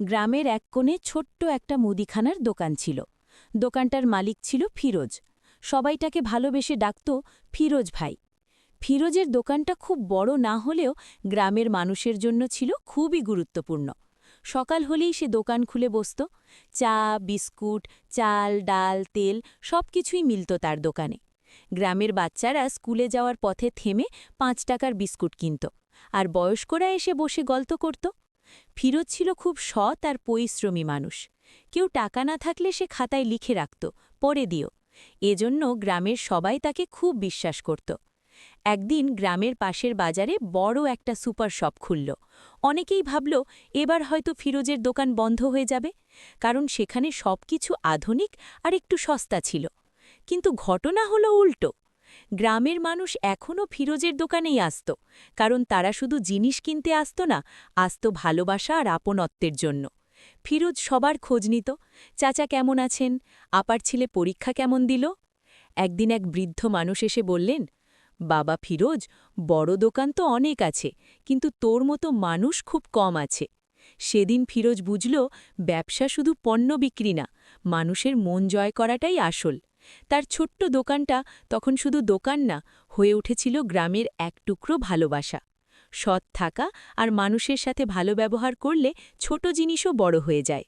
গ্রামের এক কোণে ছোট্ট একটা মুদিখানার দোকান ছিল। দোকানটার মালিক ছিল ফিরোজ। সবাই তাকে ভালোবেসে ডাকত ফিরোজ ভাই। ফিরোজের দোকানটা খুব বড় না হলেও গ্রামের মানুষের জন্য ছিল খুবই গুরুত্বপূর্ণ। সকাল হলেই সে দোকান খুলে বসত। চা, বিস্কুট, চাল, ডাল, তেল সবকিছুই মিলত তার দোকানে। গ্রামের বাচ্চারা স্কুলে যাওয়ার পথে থেমে ৫ টাকার বিস্কুট কিনত, আর বয়স্করা এসে বসে গল্প করত। ফিরোজ ছিল খুব সৎ আর পরিশ্রমী মানুষ। কেউ টাকা না থাকলে সে খাতায় লিখে রাখত, পরে দিও। এজন্য গ্রামের সবাই তাকে খুব বিশ্বাস করত। একদিন গ্রামের পাশের বাজারে বড় একটা সুপার শপ খুলল। অনেকেই ভাবল এবার হয়তো ফিরোজের দোকান বন্ধ হয়ে যাবে, কারণ সেখানে সবকিছু আধুনিক আর একটু সস্তা ছিল। কিন্তু ঘটনা হলো উল্টো। গ্রামের মানুষ এখনও ফিরোজের দোকানেই আসত, কারণ তারা শুধু জিনিস কিনতে আসত না, আসত ভালোবাসা আর আপনত্বের জন্য। ফিরোজ সবার খোঁজ নিত। চাচা কেমন আছেন? আপার ছেলে পরীক্ষা কেমন দিল? একদিন এক বৃদ্ধ মানুষ এসে বললেন, বাবা ফিরোজ, বড় দোকান তো অনেক আছে, কিন্তু তোর মতো মানুষ খুব কম আছে। সেদিন ফিরোজ বুঝল, ব্যবসা শুধু পণ্য বিক্রি না, মানুষের মন জয় করাটাই আসল। তার ছোট্ট দোকানটা তখন শুধু দোকান না, হয়ে উঠেছিল গ্রামের এক টুকরো ভালোবাসা। সৎ থাকা আর মানুষের সাথে ভালো ব্যবহার করলে ছোট জিনিসও বড় হয়ে যায়।